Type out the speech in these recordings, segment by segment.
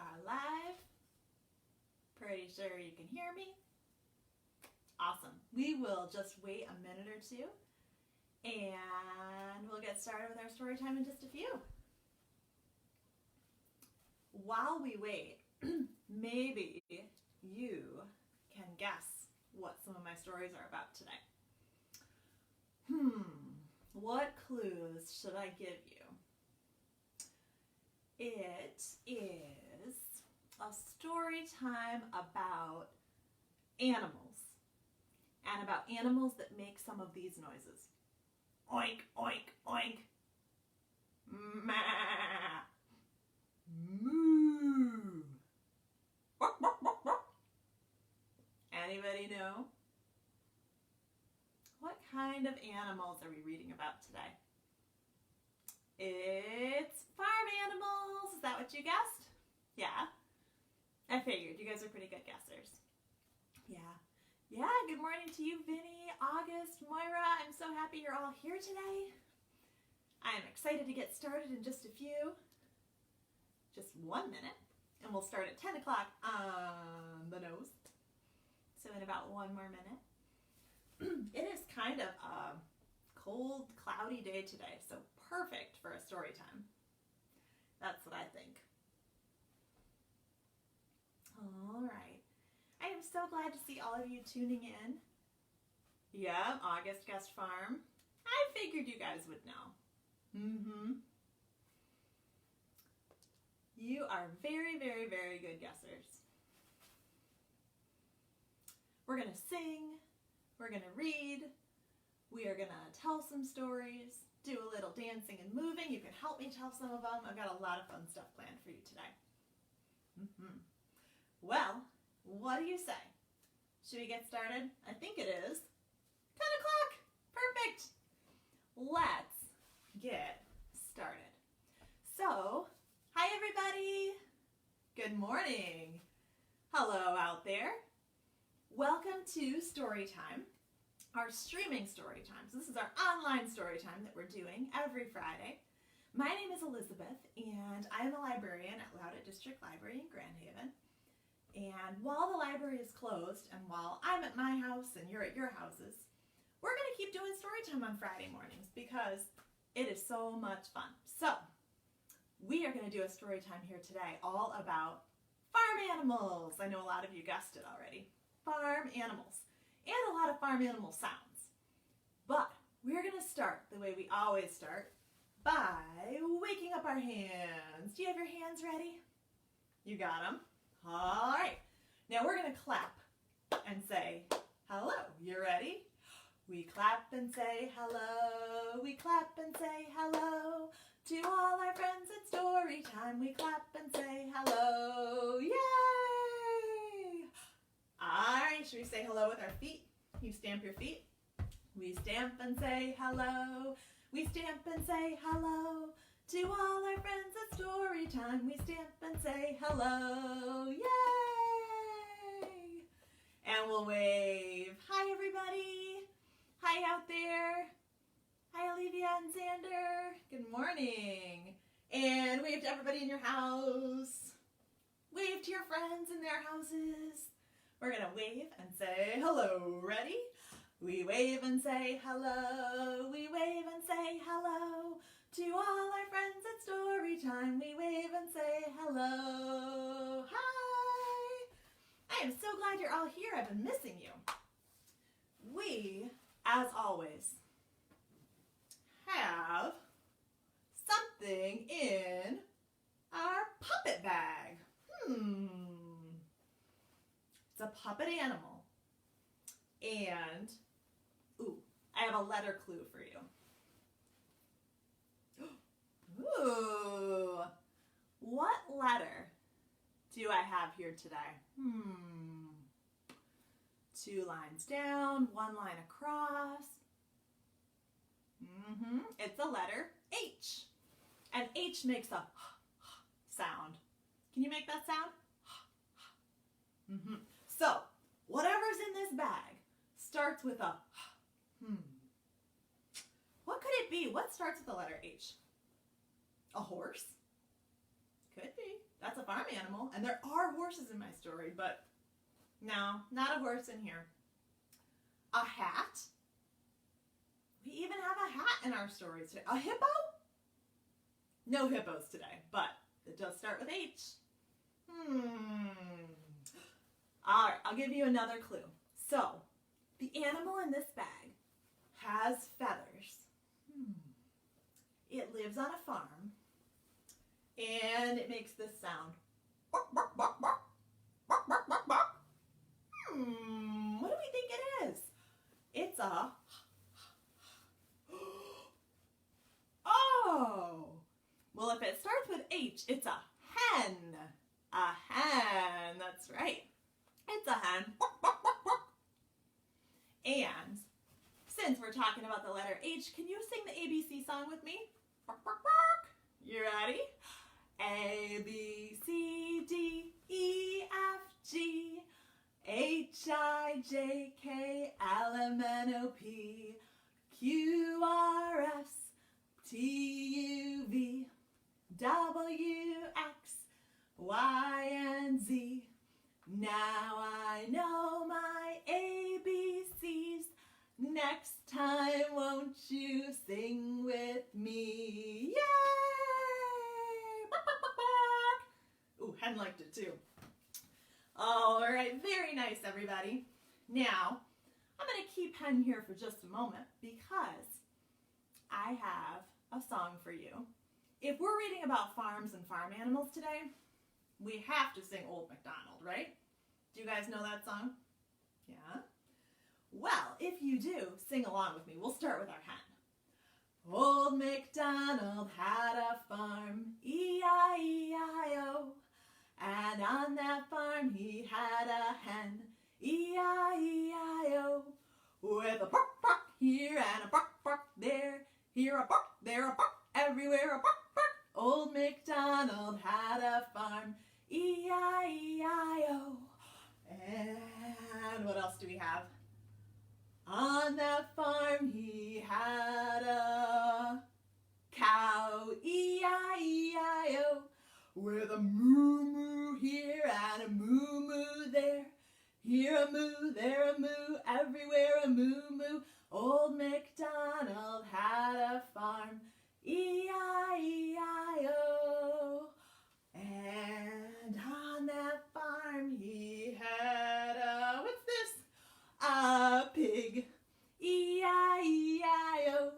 are live. Pretty sure you can hear me. Awesome. We will just wait a minute or two and we'll get started with our story time in just a few. While we wait, maybe you can guess what some of my stories are about today. What clues should I give you? It is a story time about animals, and about animals that make some of these noises. Oink, oink, oink. Ma. Moo. Bark, bark, bark, bark. Anybody know? What kind of animals are we reading about today? It's farm animals. Is that what you guessed? Yeah. I figured. You guys are pretty good guessers. Yeah. Good morning to you, Vinny, August, Moira. I'm so happy you're all here today. I am excited to get started in just a few. Just 1 minute. And we'll start at 10 o'clock on the nose. So in about 1 more minute. It is kind of a cold, cloudy day today, so perfect for a story time. That's what I think. All right. I am so glad to see all of you tuning in. Yeah, August guest farm. I figured you guys would know. You are very, very, very good guessers. We're going to sing. We're going to read. We are going to tell some stories, do a little dancing and moving. You can help me tell some of them. I've got a lot of fun stuff planned for you today. Well, what do you say? Should we get started? I think it is 10 o'clock. Perfect. Let's get started. So, hi everybody. Good morning. Hello out there. Welcome to Storytime, our streaming story time. So this is our online story time that we're doing every Friday. My name is Elizabeth, and I am a librarian at Loudoun District Library in Grand Haven. And while the library is closed, and while I'm at my house and you're at your houses, we're going to keep doing story time on Friday mornings because it is so much fun. So we are going to do a story time here today all about farm animals. I know a lot of you guessed it already. Farm animals, and a lot of farm animal sounds. But we're going to start the way we always start, by waking up our hands. Do you have your hands ready? You got them? All right. Now we're going to clap and say hello. You ready? We clap and say hello. We clap and say hello. To all our friends at story time, we clap and say hello. Yay! All right, should we say hello with our feet? You stamp your feet. We stamp and say hello. We stamp and say hello. To all our friends at story time, we stamp and say hello. Yay! And we'll wave. Hi, everybody. Hi out there. Hi, Olivia and Xander. Good morning. And wave to everybody in your house. Wave to your friends in their houses. We're going to wave and say hello. Ready? We wave and say hello. We wave and say hello. To all our friends at story time, we wave and say hello. Hi! I am so glad you're all here. I've been missing you. We, as always, have something in our puppet bag. It's a puppet animal. And, I have a letter clue for you. Ooh, what letter do I have here today? 2 lines down, 1 line across. It's a letter H. And H makes a sound. Can you make that sound? So, whatever's in this bag starts with a What could it be? What starts with the letter H? A horse? Could be. That's a farm animal, and there are horses in my story, but no, not a horse in here. A hat. We even have a hat in our story today. A hippo? No hippos today, but it does start with H. All right, I'll give you another clue. So, the animal in this bag has feathers. It lives on a farm, and it makes this sound. Bark, bark, bark, bark. Bark, bark, bark, bark. What do we think it is? It's a... Oh! Well, if it starts with H, it's a hen. A hen, that's right. It's a hen. Bark, bark, bark, bark. And since we're talking about the letter H, can you sing the ABC song with me? Bark, bark, bark. You ready? A, B, C, D, E, F, G, H, I, J, K, L, M, N, O, P, Q, R, S, T, U, V, W, X, Y, and Z. Now I know my ABCs. Next time, won't you sing with me? Yay! Bark, bark, bark, bark. Ooh, Hen liked it too. All right, very nice, everybody. Now, I'm going to keep Hen here for just a moment because I have a song for you. If we're reading about farms and farm animals today, we have to sing Old Macdonald, right? Do you guys know that song? Yeah? Well, if you do, sing along with me. We'll start with our hen. Old Macdonald had a farm, E-I-E-I-O. And on that farm he had a hen, E-I-E-I-O. With a bark, bark here and a bark, bark there. Here a bark, there a bark, everywhere a bark, bark. Old Macdonald had a farm, E-I-E-I-O. And what else do we have? On that farm he had a cow, E-I-E-I-O. With a moo-moo here and a moo-moo there. Here a moo, there a moo, everywhere a moo-moo. Old Macdonald had a farm, E-I-E-I-O. And on that farm he had a, what's this? A pig, E-I-E-I-O.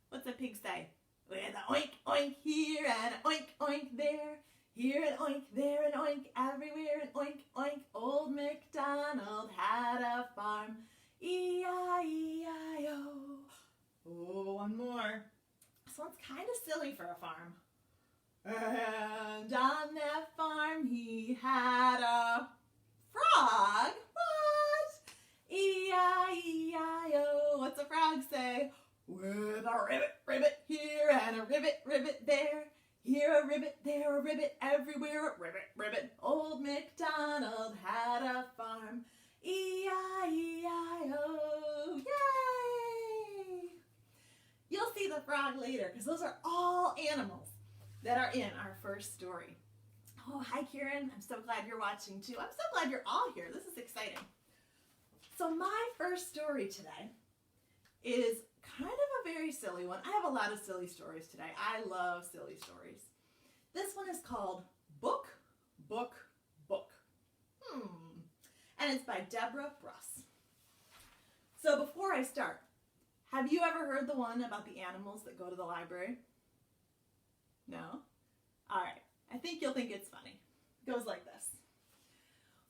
What's a pig say? With an oink, oink here and an oink, oink there. Here an oink, there an oink, everywhere an oink, oink. Old Macdonald had a farm, E-I-E-I-O. Oh, one more. This one's kind of silly for a farm. And on that farm he had a frog. What? E-I-E-I-O. What's a frog say? With a ribbit, ribbit here and a ribbit, ribbit there. Here a ribbit, there a ribbit, everywhere a ribbit, ribbit. Old Macdonald had a farm, E-I-E-I-O. Yay! You'll see the frog later because those are all animals that are in our first story. Oh, hi Kieran. I'm so glad you're watching too. I'm so glad you're all here. This is exciting. So my first story today is kind of a very silly one. I have a lot of silly stories today. I love silly stories. This one is called Book, Book, Book. And it's by Deborah Bruss. So before I start, have you ever heard the one about the animals that go to the library? No? All right. I think you'll think it's funny. It goes like this.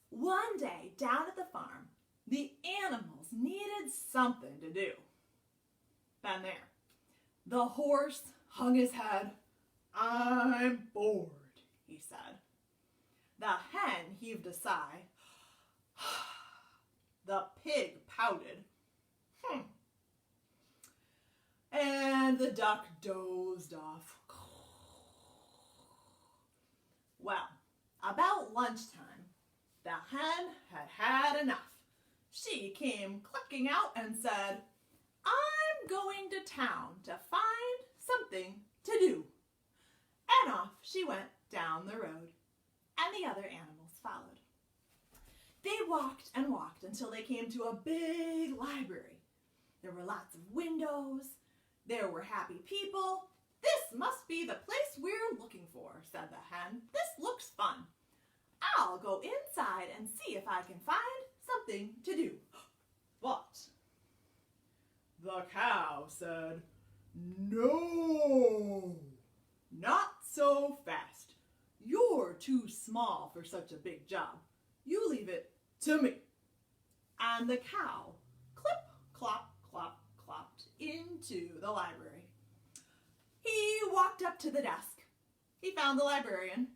One day, down at the farm, the animals needed something to do. Been there. The horse hung his head. I'm bored, he said. The hen heaved a sigh. The pig pouted. And the duck dozed off. Well, about lunchtime, the hen had had enough. She came clucking out and said, I'm going to town to find something to do. And off she went down the road. and the other animals followed. They walked and walked until they came to a big library. There were lots of windows. There were happy people. This must be the place we're looking for, said the hen. This looks fun. I'll go inside and see if I can find something to do. But the cow said, "No, not so fast. You're too small for such a big job. You leave it to me." And the cow clip, clop, clop, clopped into the library. He walked up to the desk. He found the librarian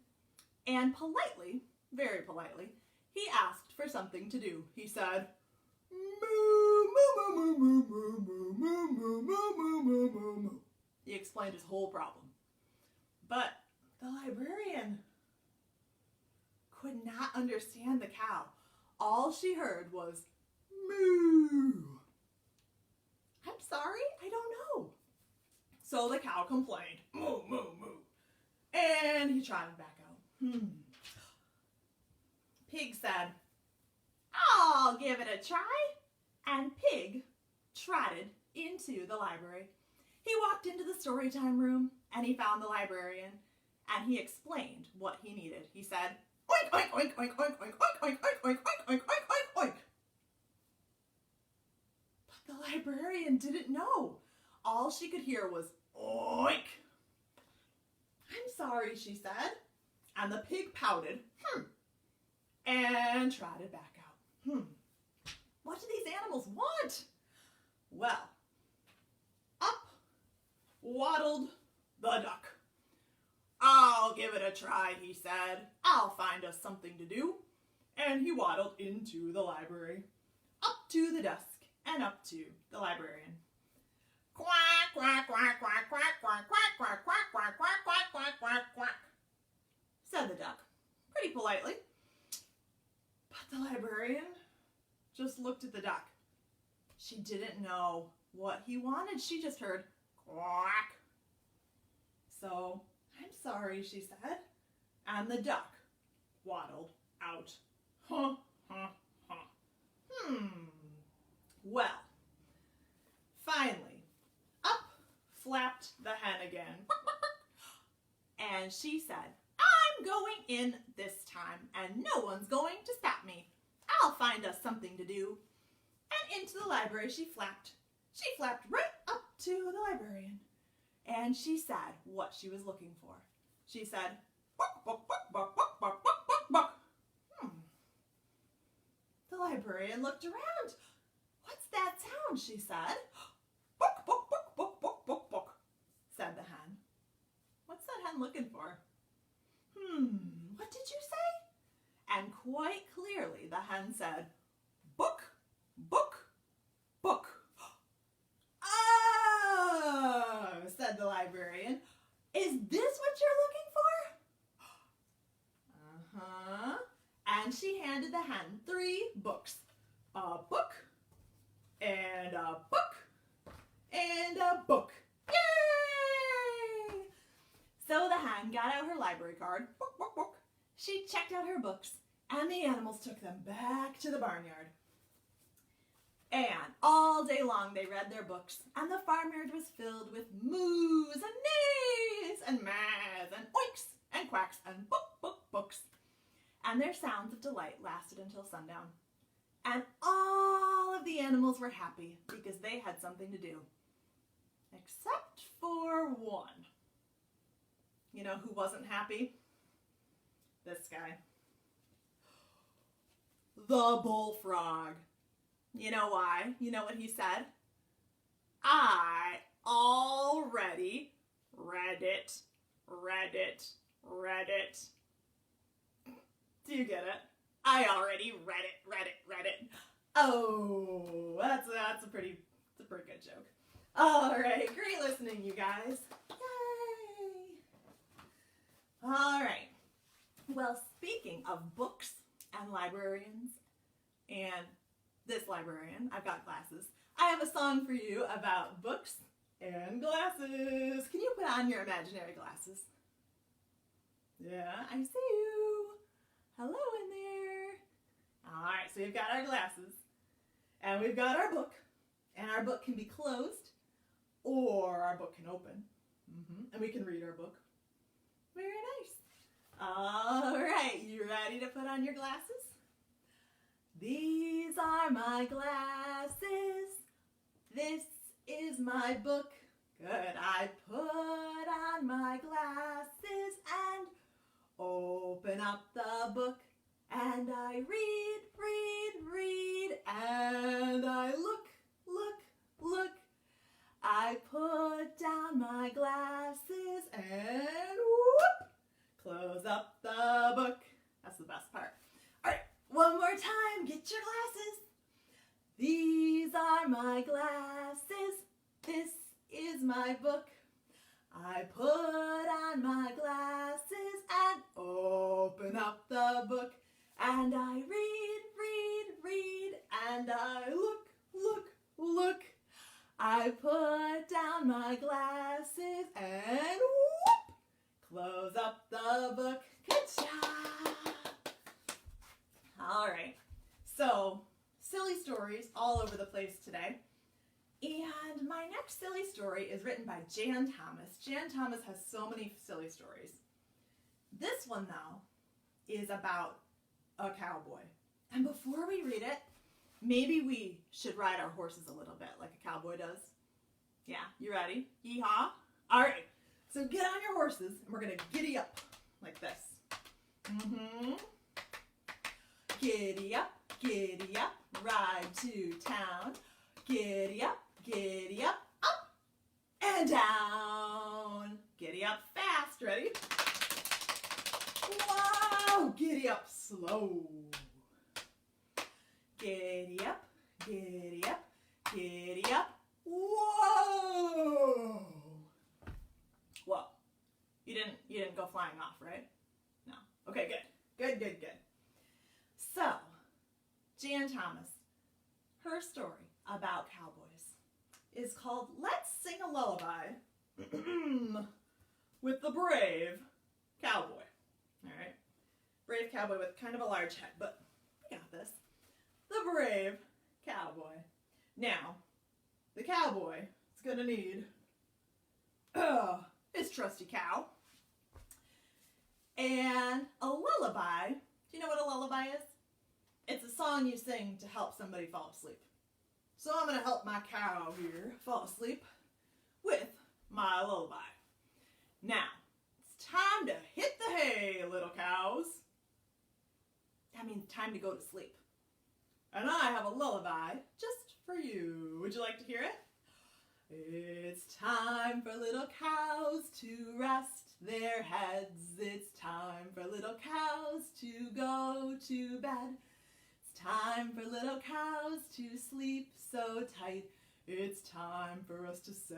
and politely, very politely, he asked for something to do. He said, "Moo, moo, moo, moo, moo, moo, moo, moo, moo, moo, moo, moo, moo." He explained his whole problem. But the librarian could not understand the cow. All she heard was moo. "I'm sorry, I don't know." So the cow complained, "Moo, moo, moo." And he trotted back out. Pig said, "I'll give it a try." And Pig trotted into the library. He walked into the Storytime room and he found the librarian and he explained what he needed. He said, "Oink, oink, oink, oink, oink, oink, oink, oink, oink, oink, oink, oink, oink, oink, oink." But the librarian didn't know. All she could hear was oink. "I'm sorry," she said. And the pig pouted, and trotted back out. What do these animals want? Well, up waddled the duck. "I'll give it a try," he said. "I'll find us something to do." And he waddled into the library, up to the desk, and up to the librarian. "Quack, quack, quack, quack, quack, quack, quack, quack, quack, quack, quack, quack, quack, quack, quack," said the duck, pretty politely. But the librarian just looked at the duck. She didn't know what he wanted. She just heard quack. So, "I'm sorry," she said. And the duck waddled out. Well, finally, up flapped the hen again. And she said, "I'm going in this time, and no one's going to stop me. I'll find us something to do." And into the library she flapped. She flapped right up to the librarian. And she said what she was looking for. She said, "Buck, buck, buck, buck, buck, buck, buck, buck, buck." The librarian looked around. "What's that sound?" she said. "Buck, buck, buck, buck, buck, buck, buck," said the hen. What's that hen looking for? What did you say? And quite clearly the hen said, "Book, book, book." "Oh," said the librarian. "Is this what you're looking for?" "Uh-huh." And she handed the hen 3 books. A book, and a book, and a book. Yay! So the hen got out her library card. Book, book, book. She checked out her books, and the animals took them back to the barnyard. And all day long they read their books, and the farmyard was filled with moos and nays and mahs and oinks and quacks and book, book, books. And their sounds of delight lasted until sundown. And all of the animals were happy because they had something to do. Except for one. You know who wasn't happy? This guy. The bullfrog. You know why? You know what he said? "I already read it, read it, read it." Do you get it? I already read it, read it, read it. Oh, that's a pretty good joke. All right, great listening, you guys. Yay! All right. Well, speaking of books and librarians, and this librarian, I've got glasses. I have a song for you about books and glasses. Can you put on your imaginary glasses? Yeah, I see you. Hello in there. All right, so we've got our glasses and we've got our book, and our book can be closed or our book can open. And we can read our book. Very nice. All right, you ready to put on your glasses? These are my glasses. This is my book. Good. I put on my glasses and open up the book. And I read, and I look. I put down my glasses and whoop, close up the book. That's the best part. All right, one more time, get your glasses. These are my glasses. This is my book. I put on my glasses and open up the book. And I read, and I look. I put down my glasses and whoop, close up the book. Good job. All right, so silly stories all over the place today. And my next silly story is written by Jan Thomas. Jan Thomas has so many silly stories. This one, though, is about a cowboy. And before we read it, maybe we should ride our horses a little bit like a cowboy does. Yeah, you ready? Yeehaw. All right, so get on your horses and we're going to giddy up like this. Giddy up, ride to town. Giddy up, up and down. Giddy up fast, ready? Wow, giddy up slow. Giddy up, whoa! Whoa, you didn't go flying off, right? No. Okay, good. So, Jan Thomas, her story about cowboys is called Let's Sing a Lullaby with the Brave Cowboy. All right, brave cowboy with kind of a large head, but we got this. The brave cowboy. Now, the cowboy is going to need his trusty cow and a lullaby. Do you know what a lullaby is? It's a song you sing to help somebody fall asleep. So I'm going to help my cow here fall asleep with my lullaby. Now, it's time to hit the hay, little cows. That means time to go to sleep. And I have a lullaby just for you. Would you like to hear it? It's time for little cows to rest their heads. It's time for little cows to go to bed. It's time for little cows to sleep so tight. It's time for us to say,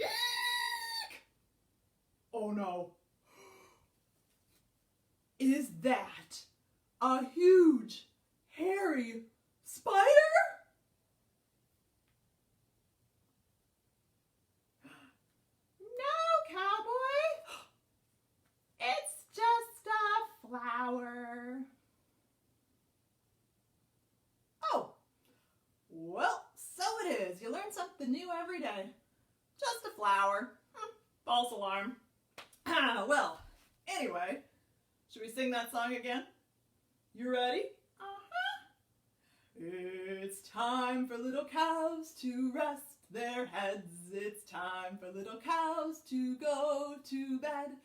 eek! Oh no. Is that a huge, hairy spider? No, cowboy. It's just a flower. Oh, well, so it is. You learn something new every day. Just a flower. False alarm. Well, anyway, should we sing that song again? You ready? It's time for little cows to rest their heads. It's time for little cows to go to bed.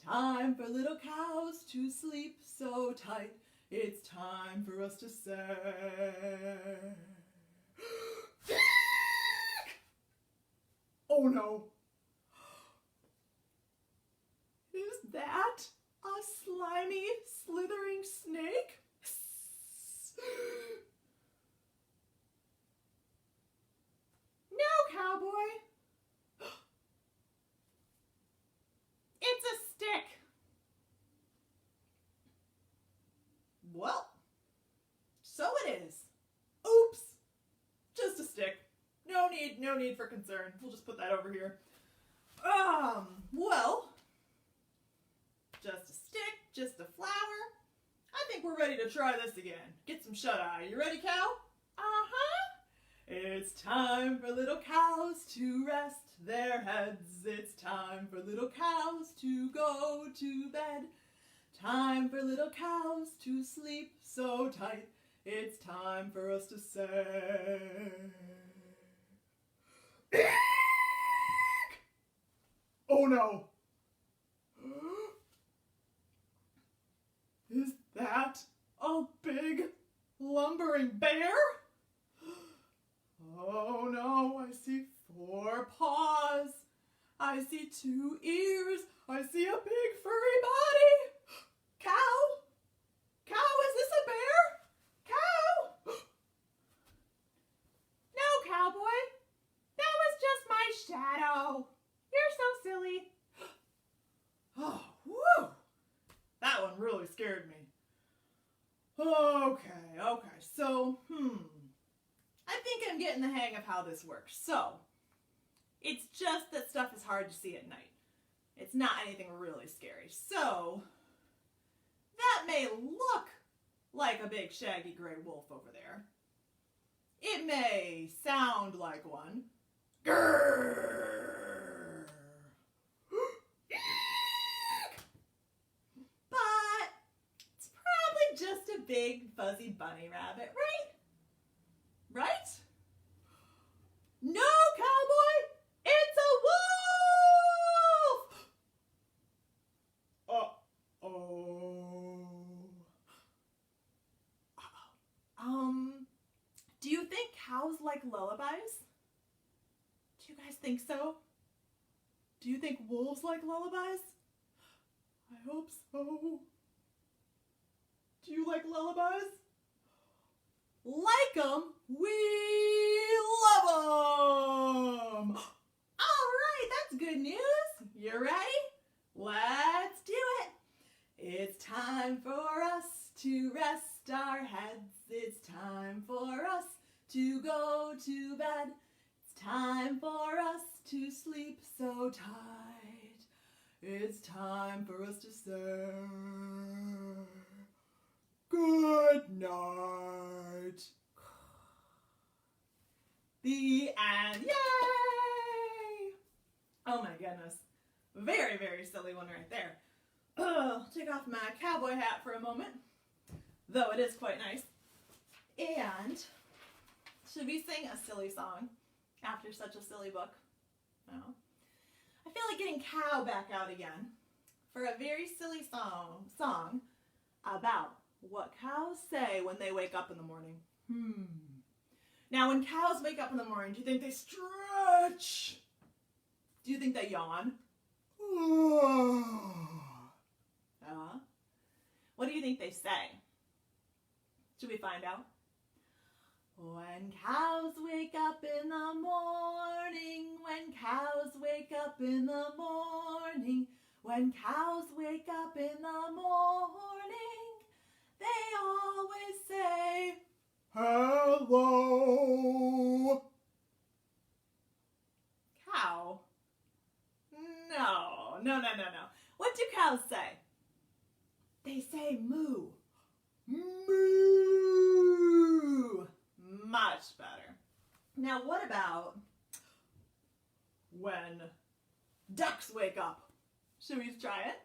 Time for little cows to sleep so tight. It's time for us to say, oh no. Is that a slimy, slithering snake? No, cowboy. It's a stick. Well, so it is. Oops. Just a stick. No need for concern. We'll just put that over here. Well, just a stick, just a flower. I think we're ready to try this again. Get some shut-eye. You ready, cow? Uh-huh. It's time for little cows to rest their heads. It's time for little cows to go to bed. Time for little cows to sleep so tight. It's time for us to say... Oh no! Is that a big lumbering bear? Oh no, I see 4 paws. I see 2 ears. I see a big furry body. Cow? Cow, is this a bear? Cow? No, cowboy. That was just my shadow. You're so silly. Oh, whew. That one really scared me. Okay, so, I think I'm getting the hang of how this works. So, it's just that stuff is hard to see at night. It's not anything really scary. So, that may look like a big shaggy gray wolf over there. It may sound like one. Grrr. But it's probably just a big fuzzy bunny rabbit, right? Right? No, cowboy! It's a wolf! Do you think cows like lullabies? Do you guys think so? Do you think wolves like lullabies? I hope so. Do you like lullabies? Like them, we love them! Alright, that's good news. You ready? Let's do it. It's time for us to rest our heads. It's time for us to go to bed. It's time for us to sleep so tight. It's time for us to say good night. The end. Yay! Oh my goodness. Very, very silly one right there. I'll take off my cowboy hat for a moment, though it is quite nice. And should we sing a silly song after such a silly book? No. I feel like getting Cow back out again for a very silly song about what cows say when they wake up in the morning. Now, when cows wake up in the morning, do you think they stretch? Do you think they yawn? What do you think they say? Should we find out? When cows wake up in the morning, when cows wake up in the morning, when cows wake up in the morning, they always say, hello. Cow? No. What do cows say? They say moo. Moo. Much better. Now what about when ducks wake up? Should we try it?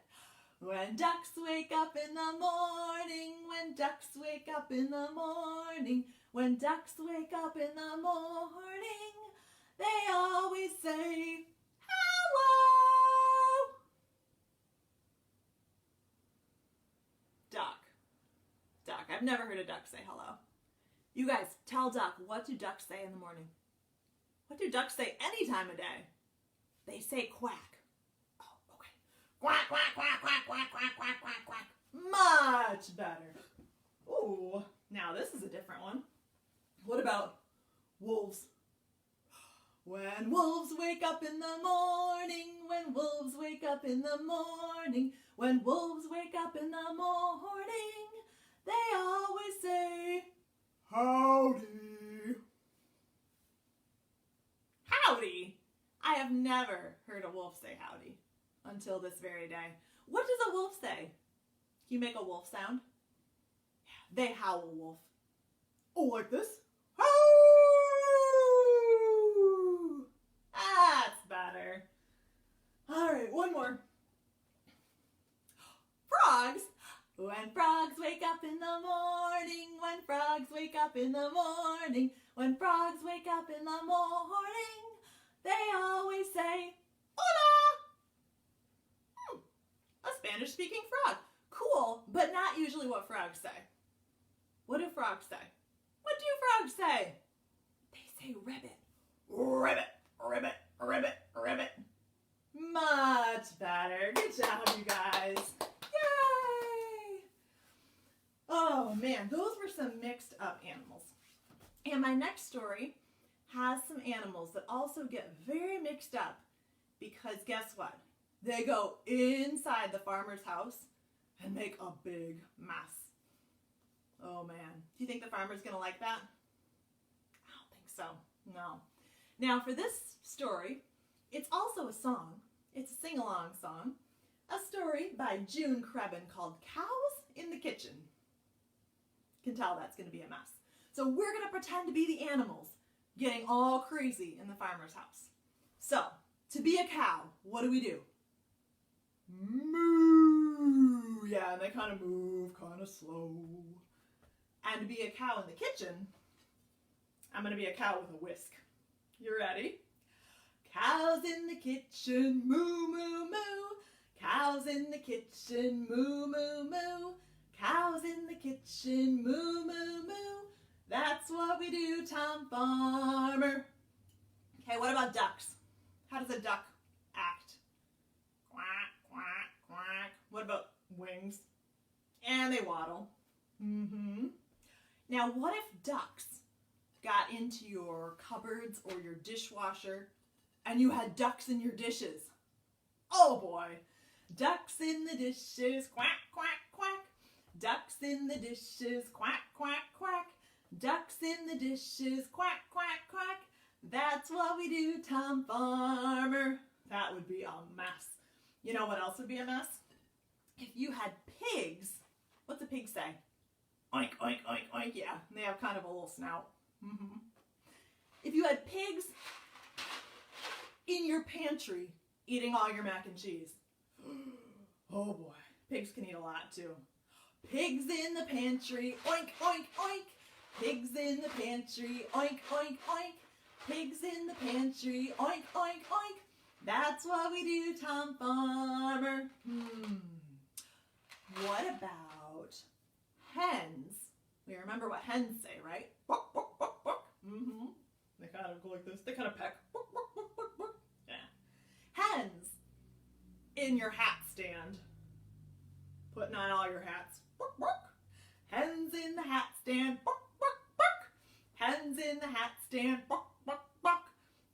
When ducks wake up in the morning, when ducks wake up in the morning, when ducks wake up in the morning, they always say, hello. Duck. I've never heard a duck say hello. You guys, tell Duck, what do ducks say in the morning? What do ducks say any time of day? They say quack. Oh, okay. Quack, quack, quack, quack, quack, quack, quack, quack, quack. Much better. Ooh, now this is a different one. What about wolves? When wolves wake up in the morning, when wolves wake up in the morning, when wolves wake up in the morning, they always say, howdy. Howdy? I have never heard a wolf say howdy until this very day. What does a wolf say? Can you make a wolf sound? They howl wolf. Oh, like this? Howl! That's better. All right, one more. Frogs. When frogs wake up in the morning, when frogs wake up in the morning, when frogs wake up in the morning, they always say, hola! A Spanish-speaking frog. Cool, but not usually what frogs say. What do frogs say? What do frogs say? They say ribbit. Ribbit, ribbit, ribbit, ribbit. Much better. Good job, you guys. Yay! Oh, man, those were some mixed up animals. And my next story has some animals that also get very mixed up because guess what? They go inside the farmer's house and make a big mess. Oh, man. Do you think the farmer's going to like that? I don't think so. No. Now, for this story, it's also a song. It's a sing-along song. A story by June Crebin called Cows in the Kitchen. You can tell that's going to be a mess. So we're going to pretend to be the animals getting all crazy in the farmer's house. So, to be a cow, what do we do? Moo! Yeah, and they kind of move kind of slow. And to be a cow in the kitchen, I'm going to be a cow with a whisk. You ready? Cows in the kitchen, moo, moo, moo. Cows in the kitchen, moo, moo, moo. Cows in the kitchen, moo, moo, moo. That's what we do, Tom Farmer. Okay, what about ducks? How does a duck act? Quack, quack, quack. What about wings? And they waddle. Now, what if ducks got into your cupboards or your dishwasher and you had ducks in your dishes? Oh boy. Ducks in the dishes, quack, quack, quack. Ducks in the dishes, quack, quack, quack. Ducks in the dishes, quack, quack, quack. That's what we do, Tom Farmer. That would be a mess. You know what else would be a mess? If you had pigs, what's a pig say? Oink, oink, oink, oink, yeah. And they have kind of a little snout. If you had pigs in your pantry eating all your mac and cheese. Oh boy, pigs can eat a lot too. Pigs in the pantry, oink, oink, oink. Pigs in the pantry, oink, oink, oink. Pigs in the pantry, oink, oink, oink. That's what we do, Tom Farmer. What about hens? We remember what hens say, right? Buck, buck, buck, buck. They kind of go like this. They kind of peck. Buck, buck, buck, buck, buck. Yeah. Hens in your hat stand. Putting on all your hats. Buck, buck. Hens in the hat stand. Buck, buck, buck. Hens in the hat stand. Buck, buck, buck.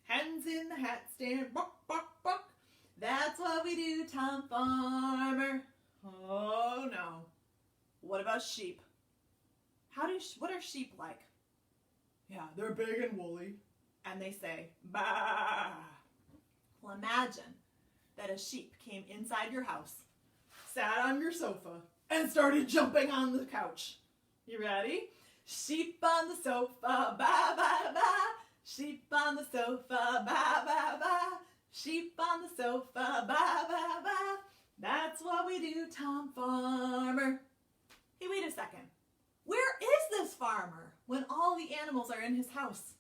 Hens in the hat stand. Buck, buck, buck. That's what we do, Tom Farmer. Oh no. What about sheep? What are sheep like? Yeah, they're big and woolly. And they say, baa. Well, imagine that a sheep came inside your house, sat on your sofa, and started jumping on the couch. You ready? Sheep on the sofa, baa, baa, baa. Sheep on the sofa, baa, baa, baa. Sheep on the sofa, baa, baa, baa. That's what we do, Tom Farmer. Hey, wait a second. Where is this farmer when all the animals are in his house?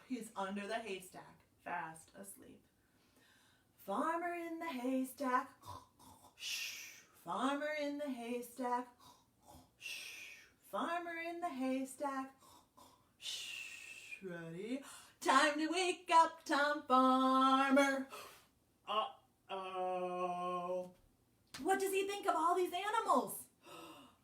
He's under the haystack, fast asleep. Farmer in the haystack. Farmer in the haystack. Farmer in the haystack. Ready? Time to wake up, Tom Farmer. Uh-oh. What does he think of all these animals?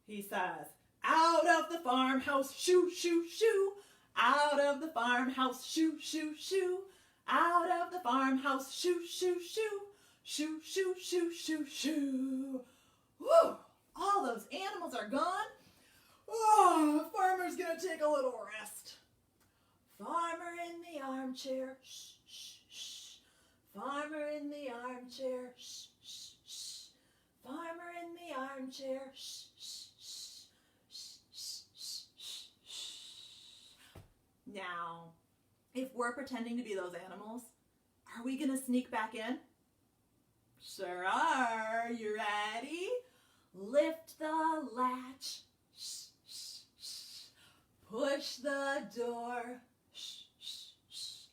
He says, out of the farmhouse, shoo, shoo, shoo. Out of the farmhouse, shoo, shoo, shoo. Out of the farmhouse, shoo, shoo, shoo. Shoo, shoo, shoo, shoo, shoo. Whew! All those animals are gone. Oh, farmer's gonna take a little rest. Farmer in the armchair, shh, shh, shh. Farmer in the armchair, shh, shh, shh. Farmer the armchair. Shh, shh, shh, shh, shh, shh, shh, shh. Now, if we're pretending to be those animals, are we gonna sneak back in? Sure are. You ready? Lift the latch. Shh, shh, shh. Push the door. Shh, shh, shh.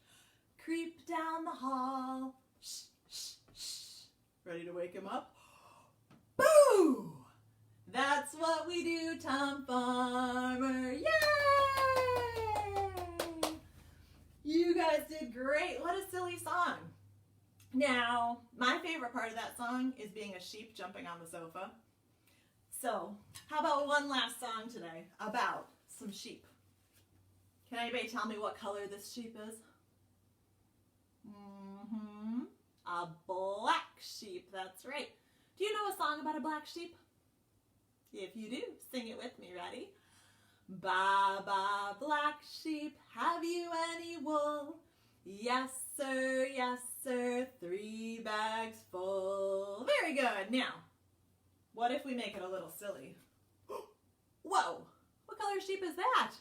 Creep down the hall. Shh, shh, shh. Ready to wake him up? Boo! That's what we do, Tom Farmer. Yay! You guys did great. What a silly song. Now, my favorite part of that song is being a sheep jumping on the sofa. So, how about one last song today about some sheep? Can anybody tell me what color this sheep is? A black sheep, that's right. Do you know a song about a black sheep? If you do, sing it with me. Ready? Baa Baa Black Sheep, have you any wool? Yes, sir, 3 bags full. Very good. Now, what if we make it a little silly? Whoa, what color sheep is that?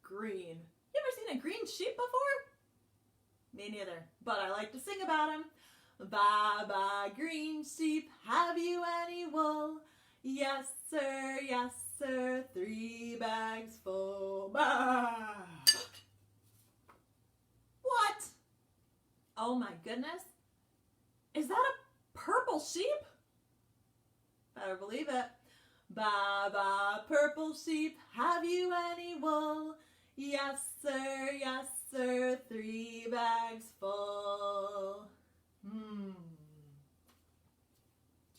Green. You ever seen a green sheep before? Me neither, but I like to sing about him. Baa Baa green sheep, have you any wool? Yes, sir, 3 bags full. Bah! What? Oh my goodness. Is that a purple sheep? Better believe it. Baa Baa purple sheep, have you any wool? Yes, sir, 3 bags full.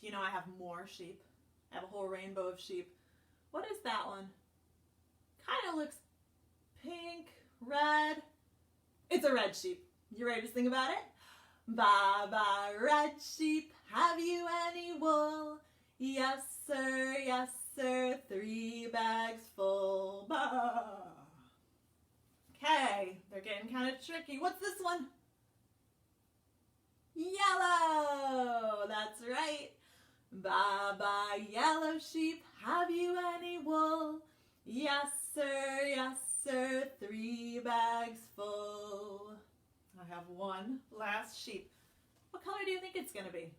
Do you know I have more sheep? I have a whole rainbow of sheep. What is that one? Kind of looks pink, red. It's a red sheep. You ready to sing about it? Baa Baa red sheep, have you any wool? Yes, sir, 3 bags full. Bah! Okay, they're getting kind of tricky. What's this one? Yellow! That's right. Baa Baa yellow sheep, have you any wool? Yes, sir, 3 bags full. I have one last sheep. What color do you think it's going to be?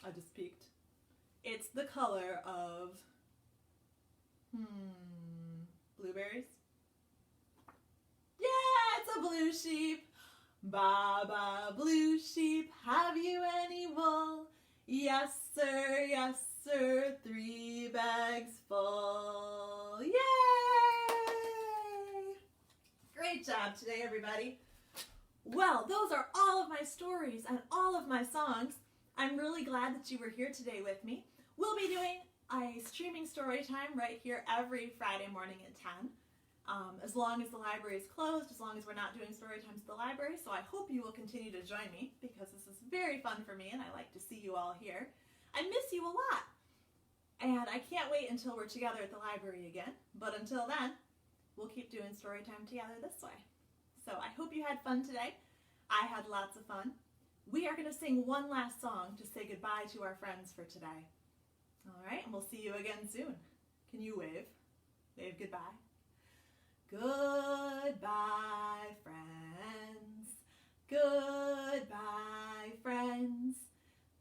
I just peeked. It's the color of, blueberries? Yeah, it's a blue sheep. Baa Baa blue sheep, have you any wool? Yes, sir, 3 bags full. Yay! Great job today, everybody. Well, those are all of my stories and all of my songs. I'm really glad that you were here today with me. We'll be doing a streaming story time right here every Friday morning at 10. As long as the library is closed, as long as we're not doing story times at the library. So I hope you will continue to join me because this is very fun for me and I like to see you all here. I miss you a lot. And I can't wait until we're together at the library again. But until then, we'll keep doing story time together this way. So I hope you had fun today. I had lots of fun. We are going to sing one last song to say goodbye to our friends for today. All right, and we'll see you again soon. Can you wave? Wave goodbye. Goodbye, friends. Goodbye, friends.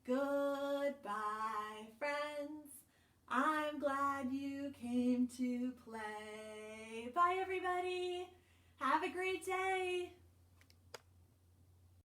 Goodbye, friends. I'm glad you came to play. Bye, everybody. Have a great day.